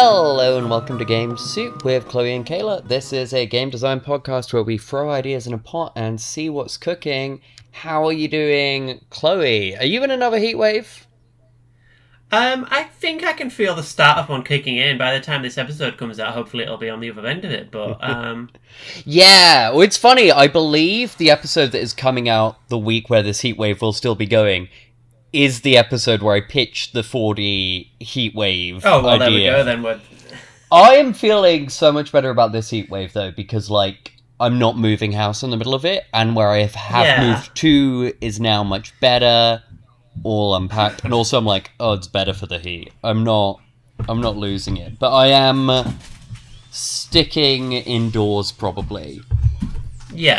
Hello and welcome to Game Soup with Chloe and Kayla. This is a game design podcast where we throw ideas in a pot and see what's cooking. How are you doing, Chloe? Are you in another heat wave? I think I can feel the start of one kicking in. By the time this episode comes out, hopefully it'll be on the other end of it, but Yeah, well, it's funny. I believe the episode that is coming out the week where this heat wave will still be going is the episode where I pitched the 4D heat wave oh, well, idea. there we go then. I am feeling so much better about this heat wave, though, because, I'm not moving house in the middle of it, and where I have moved to is now much better, all unpacked, and also I'm like, oh, it's better for the heat. I'm not losing it, but I am sticking indoors, probably,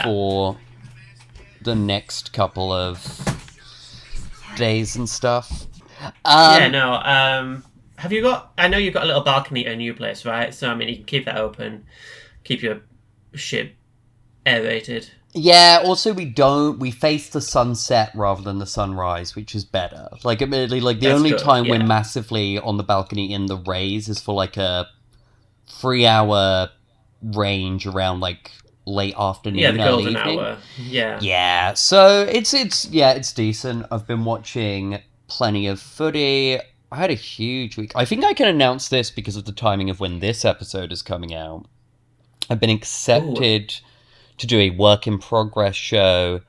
for the next couple of days and stuff. Have you got... I know you've got a little balcony at a new place, right? So, I mean, you can keep that open, keep your shit aerated. Yeah, also we face the sunset rather than the sunrise, which is better. Admittedly, the That's only good, time yeah. we're massively on the balcony in the rays is for, a 3-hour range around, late afternoon, Yeah, the early golden evening. hour. Yeah. Yeah, so it's decent. I've been watching plenty of footy. I had a huge week. I think I can announce this because of the timing of when this episode is coming out. I've been accepted to do a work in progress show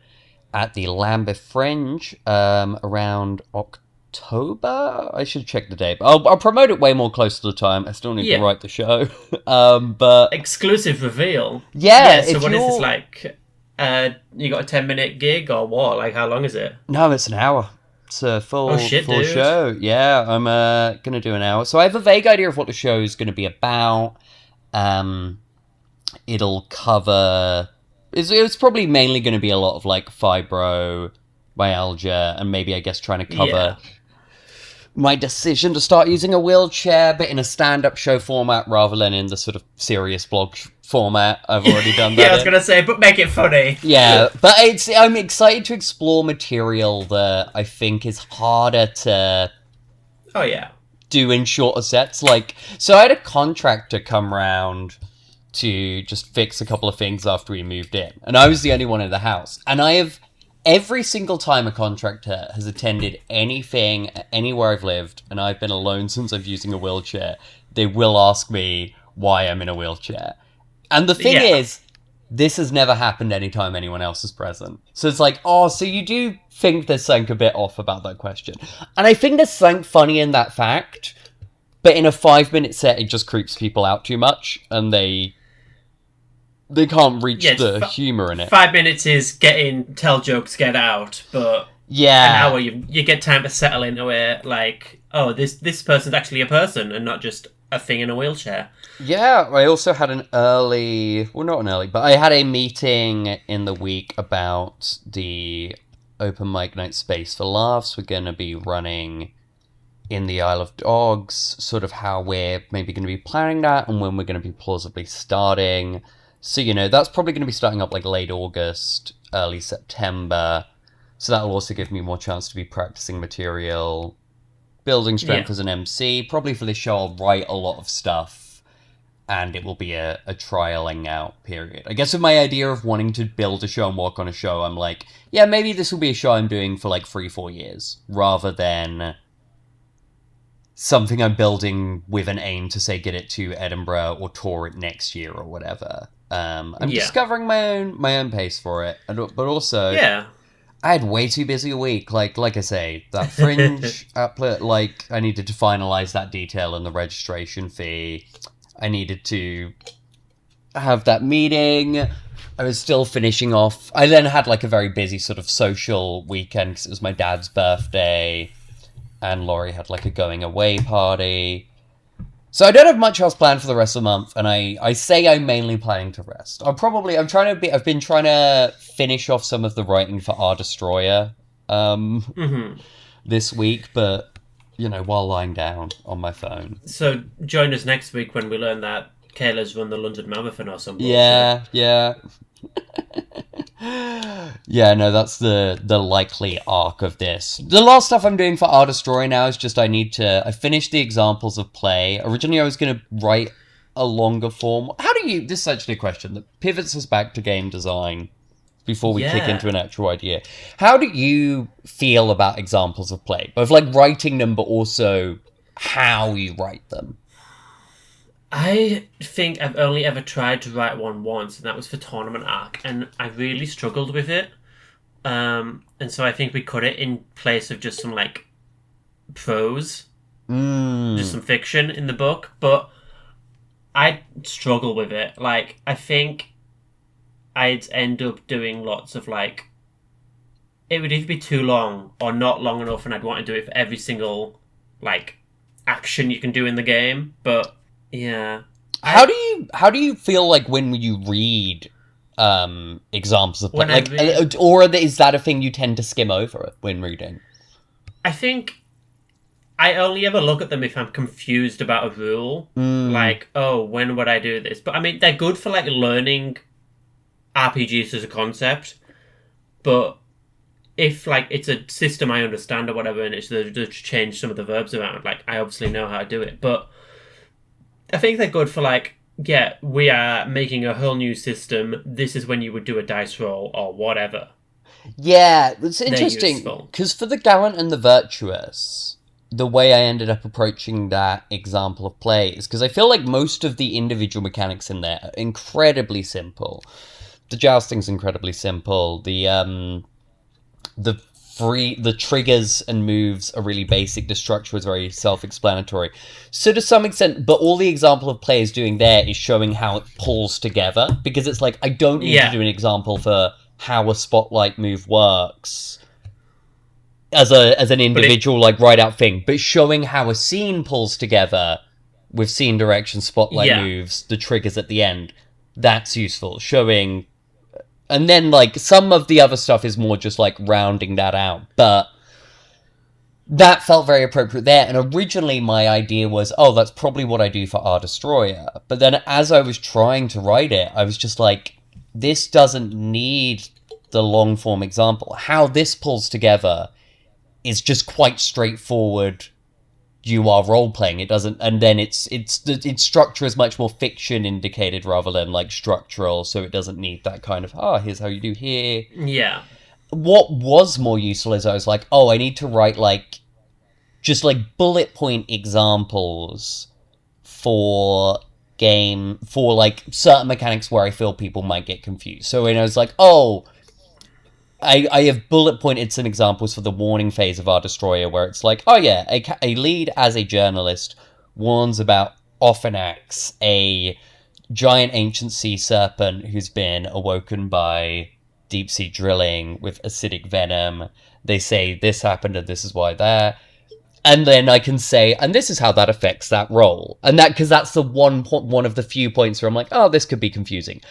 at the Lambeth Fringe around October. I should check the date, but I'll promote it way more close to the time. I still need to write the show. But exclusive reveal. Yeah. So what is this like? You got a 10-minute gig or what? Like, how long is it? No, it's an hour. It's a full dude. show. Yeah, I'm gonna do an hour. So I have a vague idea of what the show is gonna be about. It'll cover. It's probably mainly going to be a lot of fibromyalgia and maybe I guess trying to cover my decision to start using a wheelchair, but in a stand-up show format rather than in the sort of serious blog format. I've already done that. I was gonna say, but make it funny. Yeah, but I'm excited to explore material that I think is harder to. Oh yeah. Do in shorter sets. So I had a contractor come round to just fix a couple of things after we moved in. And I was the only one in the house. And I have, every single time a contractor has attended anything anywhere I've lived, and I've been alone since I've using a wheelchair, they will ask me why I'm in a wheelchair. And the thing is, this has never happened anytime anyone else is present. So it's so you do think there's something a bit off about that question. And I think there's something funny in that fact, but in a 5-minute set, it just creeps people out too much, and they can't reach the humour in it. 5 minutes is tell jokes, get out, but an hour you get time to settle into it. This person's actually a person and not just a thing in a wheelchair. Yeah, I also had not an early, but I had a meeting in the week about the open mic night Space for Laughs. We're going to be running in the Isle of Dogs, sort of how we're maybe going to be planning that and when we're going to be plausibly starting. So, that's probably going to be starting up late August, early September. So that'll also give me more chance to be practicing material, building strength as an MC. Probably for this show, I'll write a lot of stuff, and it will be a trialing out period. I guess with my idea of wanting to build a show and work on a show, I'm maybe this will be a show I'm doing for 3-4 years, rather than something I'm building with an aim to, say, get it to Edinburgh or tour it next year or whatever. I'm discovering my own pace for it, but also I had way too busy a week. Like I say, that Fringe applet, I needed to finalize that detail and the registration fee. I needed to have that meeting. I was still finishing off. I then had a very busy sort of social weekend because it was my dad's birthday, and Laurie had a going away party. So I don't have much else planned for the rest of the month, and I say I'm mainly planning to rest. I've been trying to finish off some of the writing for Our Destroyer this week, but, while lying down on my phone. So join us next week when we learn that Kayla's run the London Marathon or some bullshit. Yeah. Yeah, no, that's the likely arc of this. The last stuff I'm doing for Art Destroy now is just I finished the examples of play. Originally I was going to write a longer form. This is actually a question that pivots us back to game design before we kick into an actual idea. How do you feel about examples of play? Both like writing them, but also how you write them? I think I've only ever tried to write one once, and that was for Tournament Arc, and I really struggled with it. And so I think we cut it in place of just some, like, prose. Just some fiction in the book. But I struggle with it. Like, I think I'd end up doing lots of, like... It would either be too long or not long enough, and I'd want to do it for every single, like, action you can do in the game. But... yeah. How do you feel like when you read examples of play? Or is that a thing you tend to skim over when reading? I think I only ever look at them if I'm confused about a rule. Like, oh, when would I do this? But I mean, they're good for like learning RPGs as a concept. But if like it's a system I understand or whatever, and it's to change some of the verbs around, like I obviously know how to do it. But I think they're good for, like, yeah, we are making a whole new system. This is when you would do a dice roll or whatever. Yeah, it's interesting. Because for the Gallant and the Virtuous, the way I ended up approaching that example of play is because I feel like most of the individual mechanics in there are incredibly simple. The jousting's incredibly simple. The triggers and moves are really basic. The structure is very self-explanatory. So to some extent, but all the example of play is doing there is showing how it pulls together. Because it's like, I don't need to do an example for how a spotlight move works as an individual, write-out thing. But showing how a scene pulls together with scene direction, spotlight moves, the triggers at the end, that's useful. Showing... And then, like, some of the other stuff is more just, like, rounding that out. But that felt very appropriate there. And originally my idea was, oh, that's probably what I do for Our Destroyer. But then as I was trying to write it, I was just like, this doesn't need the long-form example. How this pulls together is just quite straightforward. You are role-playing. It doesn't... And then its structure is much more fiction indicated rather than, like, structural, so it doesn't need that kind of, here's how you do here. Yeah. What was more useful is I was like, I need to write, like, just, like, bullet point examples for like, certain mechanics where I feel people might get confused. So when I was like, I have bullet pointed some examples for the warning phase of Our Destroyer where it's like, a lead as a journalist warns about Offenax, a giant ancient sea serpent who's been awoken by deep-sea drilling with acidic venom. They say this happened and this is why there. And then I can say, and this is how that affects that role. And that, because that's the one of the few points where I'm like, this could be confusing.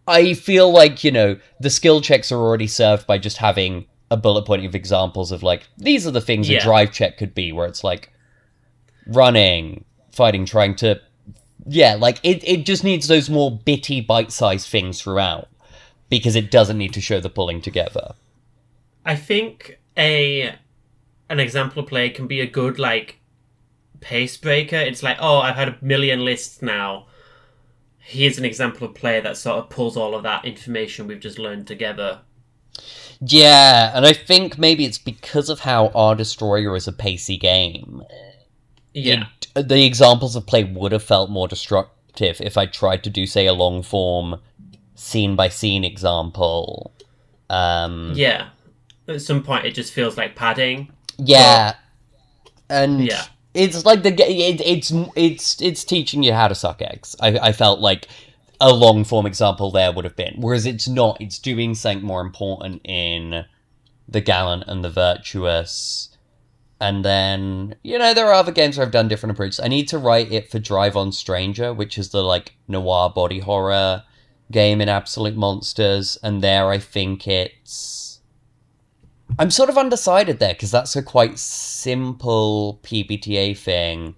I feel like, the skill checks are already served by just having a bullet point of examples of, like, these are the things a drive check could be, where it's, like, running, fighting, trying to... Yeah, like, it just needs those more bitty, bite-sized things throughout, because it doesn't need to show the pulling together. I think an example of play can be a good, like, pace breaker. It's like, I've had a million lists now. Here's an example of play that sort of pulls all of that information we've just learned together. Yeah, and I think maybe it's because of how Our Destroyer is a pacey game. Yeah. The examples of play would have felt more destructive if I tried to do, say, a long-form, scene-by-scene example. Yeah. At some point, it just feels like padding. Yeah. It's like it's teaching you how to suck eggs. I felt like a long form example there would have been, whereas it's not. It's doing something more important in the Gallant and the Virtuous, and then there are other games where I've done different approaches. I need to write it for Drive On Stranger, which is the like noir body horror game in Absolute Monsters, and there I think I'm sort of undecided there, because that's a quite simple PBTA thing.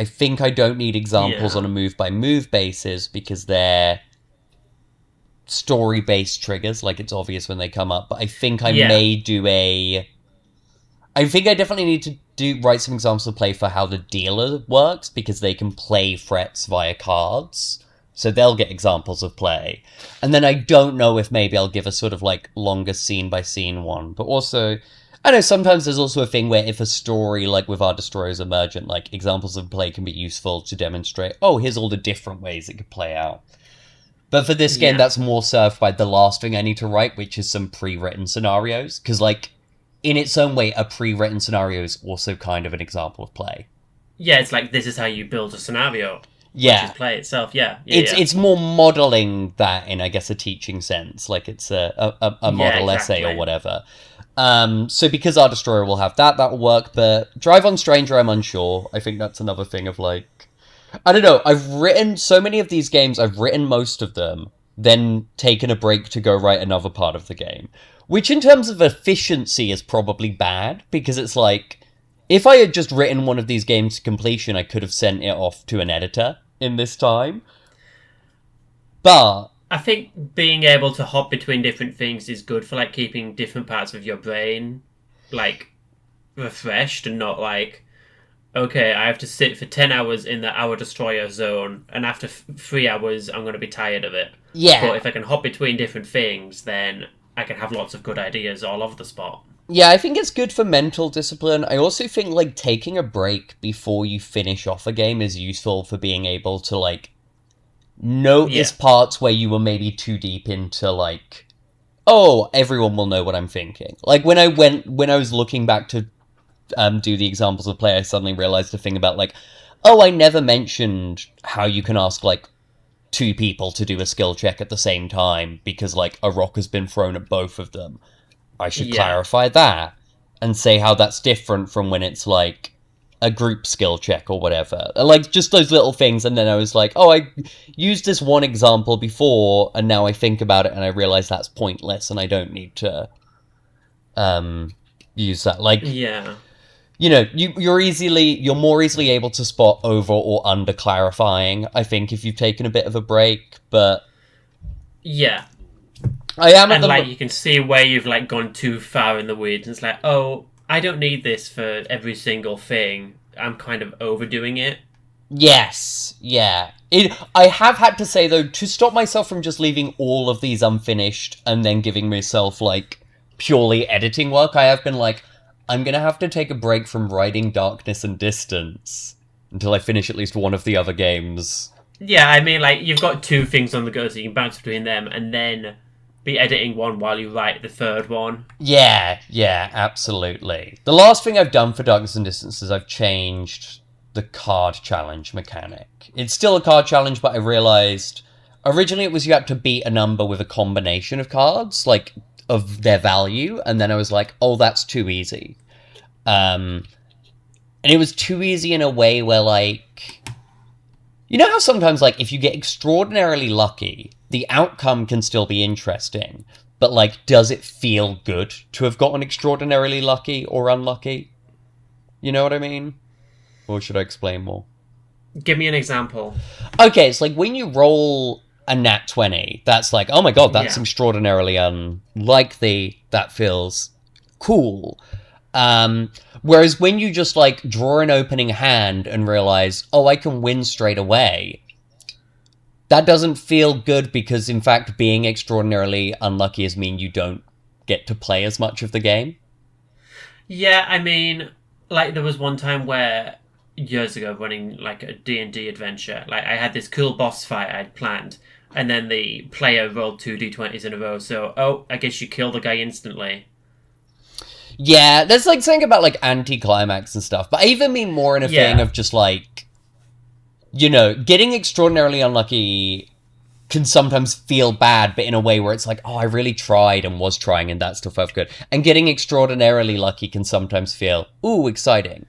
I think I don't need examples Yeah. on a move-by-move basis because they're story-based triggers, like it's obvious when they come up, but I think I Yeah. may do a... I think I definitely need to write some examples of play for how the dealer works, because they can play threats via cards, so they'll get examples of play. And then I don't know if maybe I'll give a sort of like longer scene-by-scene one, but also... I know sometimes there's also a thing where if a story, like with Our Destroyer's Emergent, like examples of play can be useful to demonstrate, oh, here's all the different ways it could play out. But for this game, Yeah. that's more served by the last thing I need to write, which is some pre-written scenarios. Because, like, in its own way, a pre-written scenario is also kind of an example of play. Yeah, it's like, this is how you build a scenario. Yeah. Which is play itself, yeah. It's more modeling that in, I guess, a teaching sense. Like, it's a model essay or whatever. So because Our Destroyer will have that will work. But Drive on Stranger, I'm unsure. I think that's another thing of, like... I don't know, I've written so many of these games, I've written most of them, then taken a break to go write another part of the game. Which in terms of efficiency is probably bad, because it's like, if I had just written one of these games to completion, I could have sent it off to an editor in this time. But... I think being able to hop between different things is good for, like, keeping different parts of your brain, like, refreshed and not like... Okay, I have to sit for 10 hours in the Our Destroyer zone, and after 3 hours, I'm going to be tired of it. Yeah. But if I can hop between different things, then I can have lots of good ideas all over the spot. Yeah, I think it's good for mental discipline. I also think, like, taking a break before you finish off a game is useful for being able to, like, notice parts where you were maybe too deep into, like, oh, everyone will know what I'm thinking. Like, when I was looking back to do the examples of play, I suddenly realized a thing about, like, oh, I never mentioned how you can ask, like, 2 people to do a skill check at the same time because, like, a rock has been thrown at both of them. I should clarify that and say how that's different from when it's, like, a group skill check or whatever. Like, just those little things, and then I was like, oh, I used this one example before, and now I think about it and I realize that's pointless and I don't need to use that. Like... Yeah. You know, you're more easily able to spot over or under clarifying, I think, if you've taken a bit of a break, but... Yeah. I am and, like, you can see where you've, like, gone too far in the weeds, and it's like, oh, I don't need this for every single thing. I'm kind of overdoing it. Yes, yeah. I have had to say, though, to stop myself from just leaving all of these unfinished and then giving myself, like, purely editing work, I have been like... I'm going to have to take a break from writing Darkness and Distance until I finish at least one of the other games. Yeah, I mean, like, you've got 2 things on the go, so you can bounce between them and then be editing one while you write the third one. Yeah, absolutely. The last thing I've done for Darkness and Distance is I've changed the card challenge mechanic. It's still a card challenge, but I realized originally it was you had to beat a number with a combination of cards, like, of their value, and then I was like, oh, that's too easy. And it was too easy in a way where, like... You know how sometimes, like, if you get extraordinarily lucky, the outcome can still be interesting, but, like, does it feel good to have gotten extraordinarily lucky or unlucky? You know what I mean? Or should I explain more? Give me an example. Okay, it's like when you roll a nat 20, that's like, oh my god, that's extraordinarily unlikely, that feels cool. Whereas when you just, like, draw an opening hand and realize, oh, I can win straight away, that doesn't feel good because, in fact, being extraordinarily unlucky is mean you don't get to play as much of the game. Yeah, I mean, like, there was one time where, years ago, running, like, a D&D adventure, like, I had this cool boss fight I'd planned, and then the player rolled 2 d20s in a row, so, oh, I guess you kill the guy instantly. Yeah, there's, like, something about, like, anti-climax and stuff, but I even mean more in a thing of just, like, you know, getting extraordinarily unlucky can sometimes feel bad, but in a way where it's like, oh, I really tried and was trying and that stuff felt good. And getting extraordinarily lucky can sometimes feel, ooh, exciting.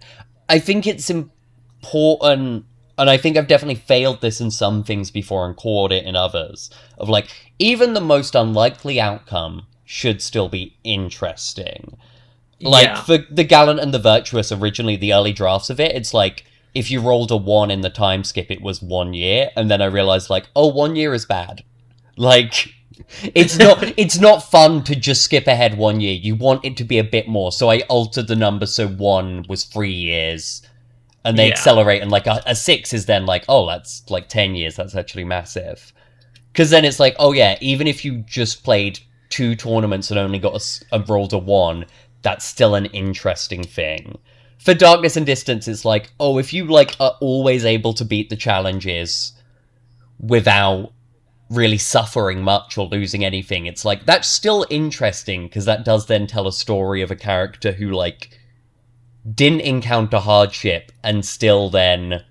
I think it's important, and I think I've definitely failed this in some things before and caught it in others, of, like, even the most unlikely outcome should still be interesting. Like, for The Gallant and the Virtuous, originally, the early drafts of it, it's like, if you rolled a 1 in the time skip, it was 1 year, and then I realized, like, oh, 1 year is bad. Like, it's not fun to just skip ahead 1 year. You want it to be a bit more, so I altered the number so 1 was 3 years, and they accelerate, and, like, a 6 is then, like, oh, that's, like, 10 years, that's actually massive. Because then it's like, oh yeah, even if you just played 2 tournaments and only got rolled a 1, that's still an interesting thing. For Darkness and Distance, it's like, oh, if you, like, are always able to beat the challenges without really suffering much or losing anything, it's like, that's still interesting, because that does then tell a story of a character who, like, didn't encounter hardship and still then,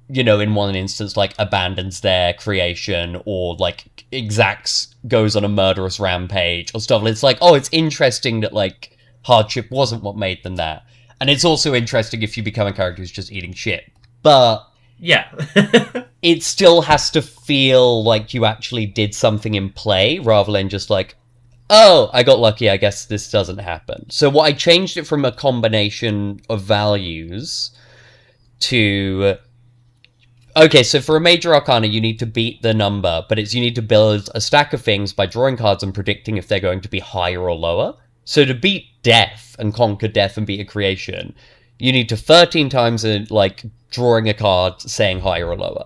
you know, in one instance, like, abandons their creation or, like, goes on a murderous rampage or stuff. It's like, oh, it's interesting that, like, hardship wasn't what made them that. And it's also interesting if you become a character who's just eating shit. But yeah. it still has to feel like you actually did something in play, rather than just like, oh, I got lucky, I guess this doesn't happen. So what I changed it from a combination of values to... Okay, so for a Major Arcana, you need to beat the number, but you need to build a stack of things by drawing cards and predicting if they're going to be higher or lower. So to beat death and conquer death and beat a creation, you need to 13 times, like, drawing a card saying higher or lower.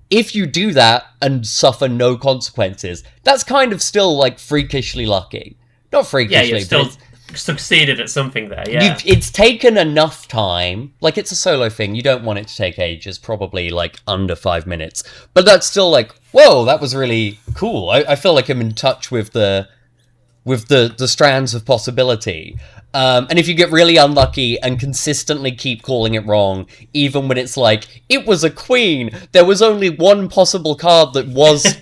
If you do that and suffer no consequences, that's kind of still, like, freakishly lucky. Not freakishly, yeah, you've still succeeded at something there, yeah. It's taken enough time. Like, it's a solo thing. You don't want it to take ages, probably, like, under 5 minutes. But that's still, like, whoa, that was really cool. I feel like I'm in touch with the strands of possibility. And if you get really unlucky and consistently keep calling it wrong, even when it's like, it was a queen, there was only one possible card that was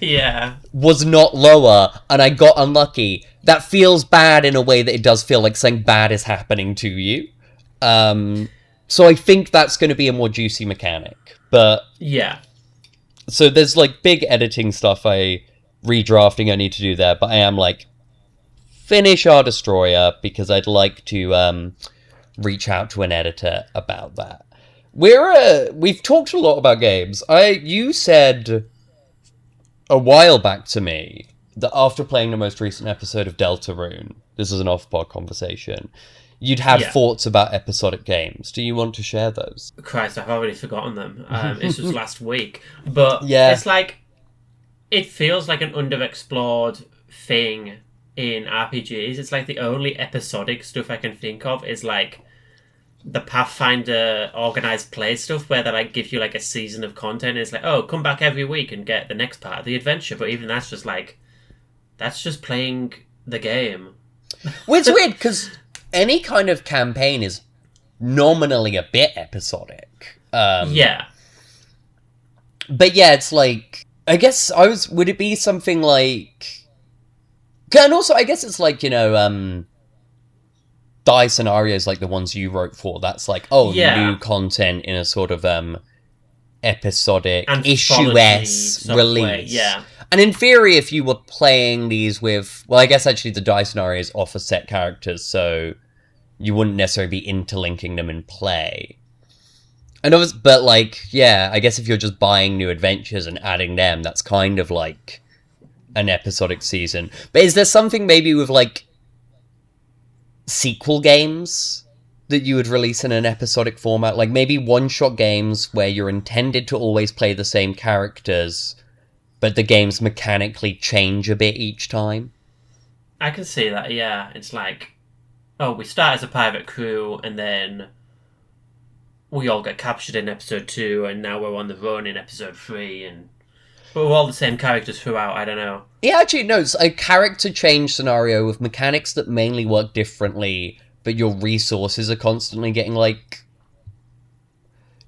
was not lower, and I got unlucky, that feels bad in a way that it does feel like something bad is happening to you. So I think that's going to be a more juicy mechanic. But yeah. So there's, like, big editing stuff redrafting I need to do there, but I am, like, finish our Destroyer, because I'd like to reach out to an editor about that. We've talked a lot about games. You said a while back to me that after playing the most recent episode of Deltarune, this is an off-pod conversation, you'd have thoughts about episodic games. Do you want to share those? Christ, I've already forgotten them. This was last week. But it's like, it feels like an underexplored thing in RPGs. It's like the only episodic stuff I can think of is, like, the Pathfinder organized play stuff, where they, like, give you, like, a season of content, and it's like, oh, come back every week and get the next part of the adventure. But even that's just, like, that's just playing the game. Well, it's weird, because any kind of campaign is nominally a bit episodic. Yeah. But yeah, it's like, I guess would it be something like... And also, I guess it's like, you know, die scenarios like the ones you wrote for. That's like, new content in a sort of episodic issue-esque release. Yeah. And in theory, if you were playing these with... Well, I guess actually the die scenarios offer set characters, so you wouldn't necessarily be interlinking them in play. But, like, yeah, I guess if you're just buying new adventures and adding them, that's kind of like an episodic season. But is there something maybe with, like, sequel games that you would release in an episodic format? Like, maybe one-shot games where you're intended to always play the same characters, but the games mechanically change a bit each time? I can see that, yeah. It's like, oh, we start as a pirate crew, and then we all get captured in episode 2, and now we're on the run in episode 3, but we're all the same characters throughout, I don't know. Yeah, actually, no, it's a character change scenario with mechanics that mainly work differently, but your resources are constantly getting, like,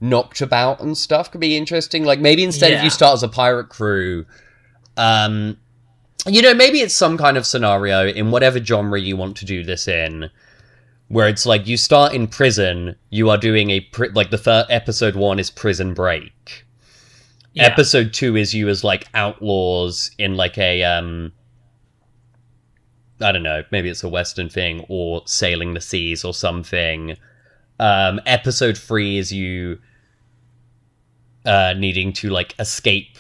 knocked about and stuff could be interesting. Like, maybe instead of you start as a pirate crew, you know, maybe it's some kind of scenario in whatever genre you want to do this in, where it's like you start in prison, you are doing like the first episode 1 is Prison Break. Yeah. Episode 2 is you as, like, outlaws in, like, a, I don't know, maybe it's a Western thing, or sailing the seas or something. Episode 3 is you needing to like escape.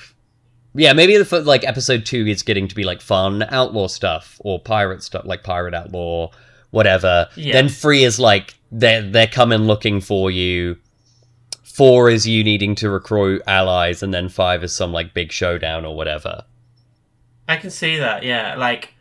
Yeah, maybe like episode 2 is getting to be like fun outlaw stuff or pirate stuff, like pirate outlaw, whatever. Yeah. Then 3 is like they're coming looking for you. 4 is you needing to recruit allies, and then 5 is some like big showdown or whatever. I can see that, yeah. Like,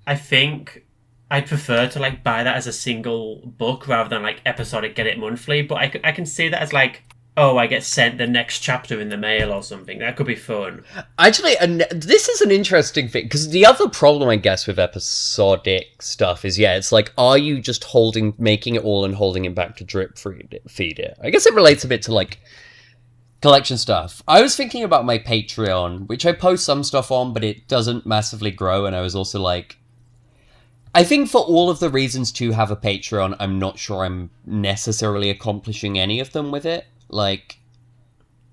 I think I'd prefer to like buy that as a single book rather than like episodic, get it monthly. But I can see that as like, oh, I get sent the next chapter in the mail or something. That could be fun. Actually, and this is an interesting thing, because the other problem, I guess, with episodic stuff is, yeah, it's like, are you just making it all and holding it back to drip feed it? I guess it relates a bit to, like, collection stuff. I was thinking about my Patreon, which I post some stuff on, but it doesn't massively grow, and I was also like, I think for all of the reasons to have a Patreon, I'm not sure I'm necessarily accomplishing any of them with it. Like,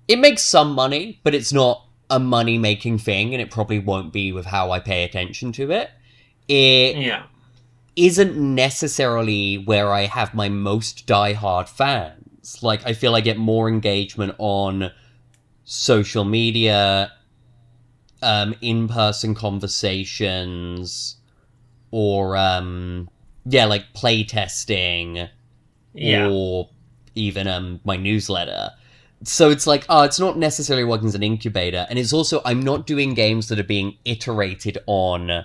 it makes some money, but it's not a money-making thing, and it probably won't be with how I pay attention to it. It isn't necessarily where I have my most diehard fans. Like, I feel I get more engagement on social media, in-person conversations, or, like, playtesting, or even my newsletter. So it's like, it's not necessarily working as an incubator, and it's also, I'm not doing games that are being iterated on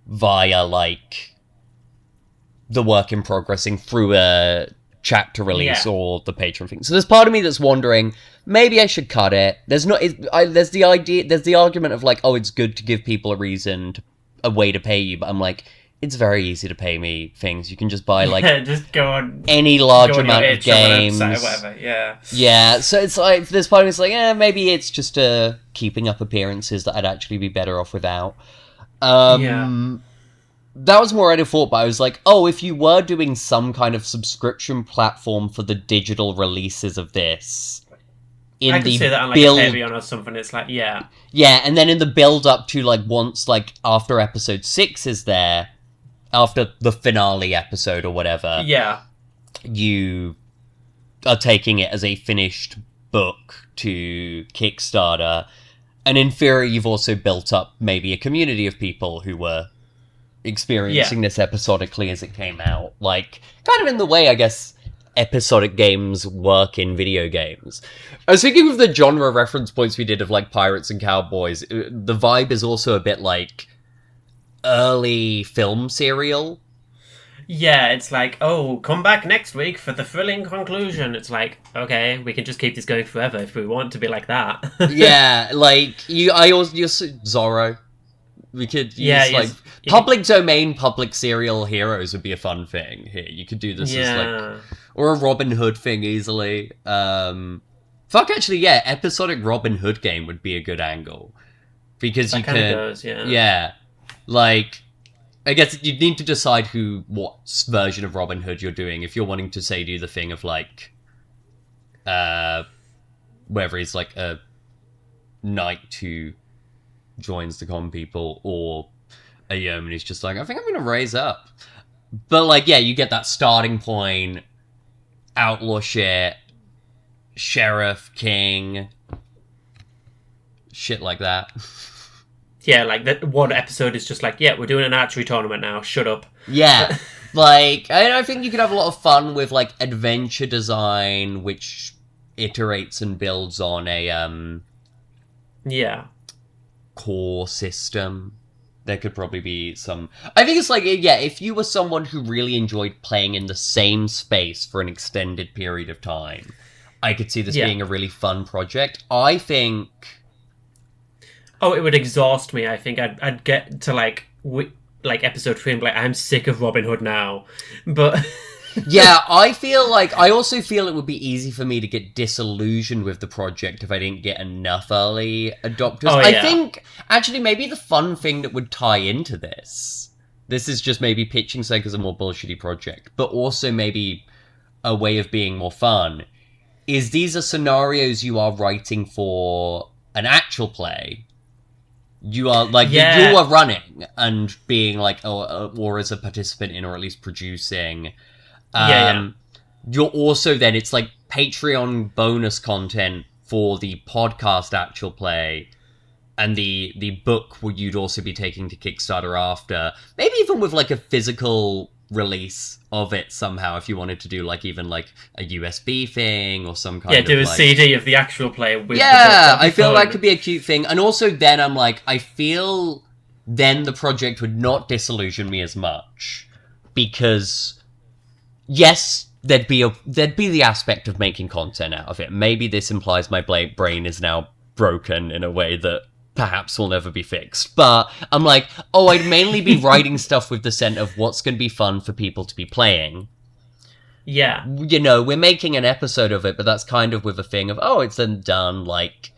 via, like, the work in progressing through a chapter release or the Patreon thing. So there's part of me that's wondering, maybe I should cut it. There's the argument of like, oh, it's good to give people a way to pay you, but I'm like, it's very easy to pay me things. You can just buy like just go on any large amount of games, or whatever. Yeah. So it's like this part of it's like, maybe it's just keeping up appearances that I'd actually be better off without. That was more I'd thought, but I was like, oh, if you were doing some kind of subscription platform for the digital releases of this, I can see that on like a Patreon or something. It's like, yeah, and then in the build up to like once like after episode 6 is there, after the finale episode or whatever, you are taking it as a finished book to Kickstarter, and in theory you've also built up maybe a community of people who were experiencing this episodically as it came out, like kind of in the way I guess episodic games work in video games. I was thinking of the genre reference points we did of like Pirates and Cowboys. The vibe is also a bit like early film serial. Yeah, it's like, oh, come back next week for the thrilling conclusion. It's like, okay, we can just keep this going forever if we want to be like that. Like Zorro. We could use public domain, public serial heroes would be a fun thing here. You could do this as like, or a Robin Hood thing easily. Episodic Robin Hood game would be a good angle because you can. Like, I guess you'd need to decide what version of Robin Hood you're doing. If you're wanting to say do the thing of like, whether he's like a knight who joins the common people, or a yeoman who's just like, I think I'm gonna raise up. But like, you get that starting point, outlaw shit, sheriff, king, shit like that. Yeah, like that one episode is just like, we're doing an archery tournament now, shut up. Yeah. Like, I think you could have a lot of fun with like adventure design, which iterates and builds on a core system. There could probably be some... I think it's like, if you were someone who really enjoyed playing in the same space for an extended period of time, I could see this being a really fun project. I think... Oh, it would exhaust me, I think. I'd get to like episode 3 and be like, I'm sick of Robin Hood now. But... I also feel it would be easy for me to get disillusioned with the project if I didn't get enough early adopters. I think, actually, maybe the fun thing that would tie into this is just maybe pitching something as a more bullshitty project, but also maybe a way of being more fun, is these are scenarios you are writing for an actual play. You are, like, you are running and being, like, or as a participant in, or at least producing... You're also then, it's like Patreon bonus content for the podcast actual play, and the book you'd also be taking to Kickstarter after. Maybe even with like a physical release of it somehow, if you wanted to do like even like a USB thing or some kind of do a like... CD of the actual play with the book. I feel that could be a cute thing. And also then I'm like, I feel then the project would not disillusion me as much, because yes, there'd be the aspect of making content out of it. Maybe this implies my brain is now broken in a way that perhaps will never be fixed. But I'm like, I'd mainly be writing stuff with the scent of what's going to be fun for people to be playing. Yeah. You know, we're making an episode of it, but that's kind of with a thing of, it's then done, like,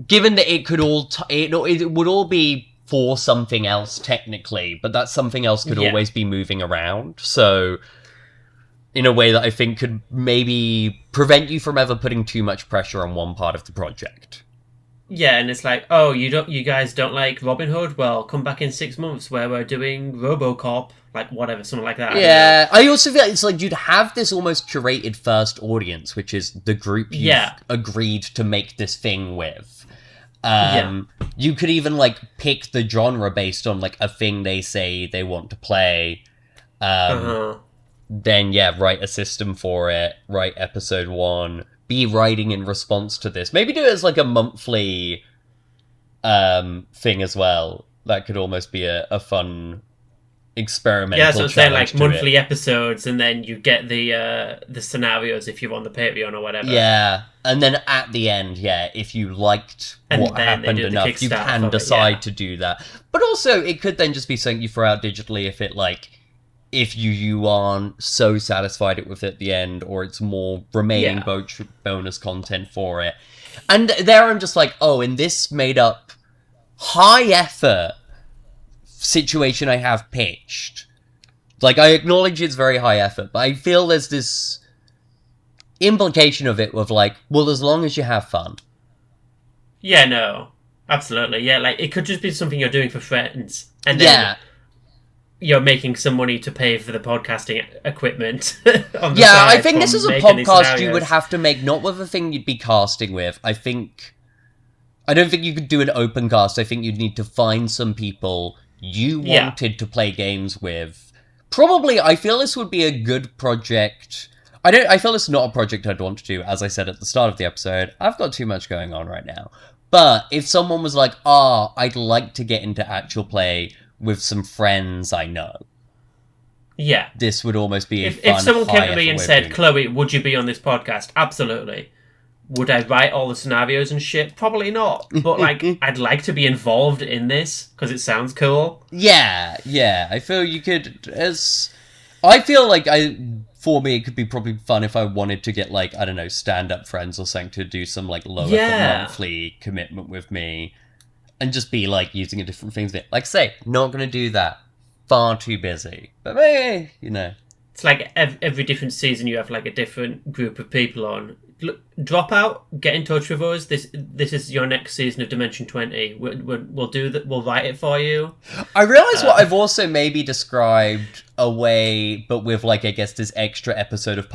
given that it could all, it would all be for something else technically, but that something else could always be moving around. So, in a way that I think could maybe prevent you from ever putting too much pressure on one part of the project. Yeah, and it's like, you guys don't like Robin Hood? Well, come back in 6 months where we're doing RoboCop, like whatever, something like that. Yeah, I also feel like it's like you'd have this almost curated first audience, which is the group you've agreed to make this thing with. You could even like pick the genre based on like a thing they say they want to play. Then write a system for it, write episode 1, be writing in response to this. Maybe do it as like a monthly thing as well. That could almost be a fun experimental challenge. Yeah, so it's saying like monthly it. episodes, and then you get the scenarios if you're on the Patreon or whatever. Yeah, and then at the end, if you liked what happened enough, you can decide to do that. But also, it could then just be something you throw out digitally if you aren't so satisfied with it at the end, or it's more remaining bonus content for it. And there I'm just like, in this made up high effort situation I have pitched, like, I acknowledge it's very high effort, but I feel there's this implication of it with like, well, as long as you have fun. Yeah, no, absolutely. Yeah, like, it could just be something you're doing for friends, and then you're making some money to pay for the podcasting equipment on the side. I think this is a podcast you would have to make, not with a thing you'd be casting with. I don't think you could do an open cast. I think you'd need to find some people you wanted to play games with. Probably, I feel this would be a good project. I feel it's not a project I'd want to do. As I said at the start of the episode, I've got too much going on right now. But if someone was like, I'd like to get into actual play with some friends I know. Yeah. This would almost be if someone came to me and said, Chloe, would you be on this podcast? Absolutely. Would I write all the scenarios and shit? Probably not. But, like, I'd like to be involved in this, because it sounds cool. Yeah. I feel you could, I feel like for me, it could be probably fun if I wanted to get, like, I don't know, stand-up friends or something to do some, like, lower monthly commitment with me. And just be, like, using a different things. Like, say, not going to do that. Far too busy. But maybe, It's like every different season you have, like, a different group of people on. Look, drop out, get in touch with us. This is your next season of Dimension 20. We'll do that. We'll write it for you. I realise what I've also maybe described a way, but with, like, I guess this extra episode of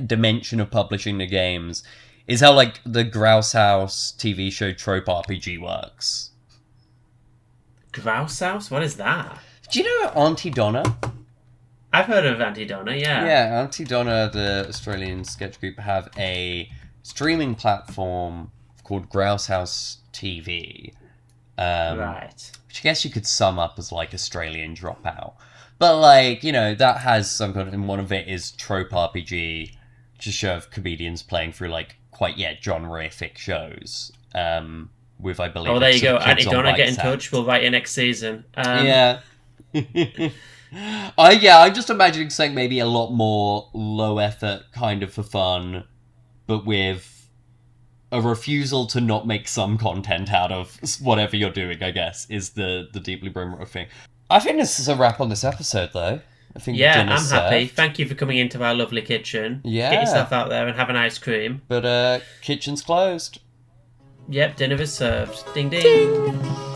dimension of publishing the games, is how, like, the Grouse House TV show Trope RPG works. Grouse House? What is that? Do you know Auntie Donna? I've heard of Auntie Donna, yeah. Yeah, Auntie Donna, the Australian sketch group, have a streaming platform called Grouse House TV. Right. Which I guess you could sum up as, like, Australian Dropout. But, like, that has some kind of... And one of it is Trope RPG, which is a show of comedians playing through, like, quite genre-ific shows. With, I believe... there you go. Auntie Donna, get in touch. We'll write you next season. Yeah. I'm just imagining something maybe a lot more low effort, kind of for fun, but with a refusal to not make some content out of whatever you're doing, I guess, is the deeply brain thing. I think this is a wrap on this episode, though. I think I'm happy. Thank you for coming into our lovely kitchen. Yeah. Get yourself out there and have an ice cream. But kitchen's closed. Yep, dinner is served. Ding ding.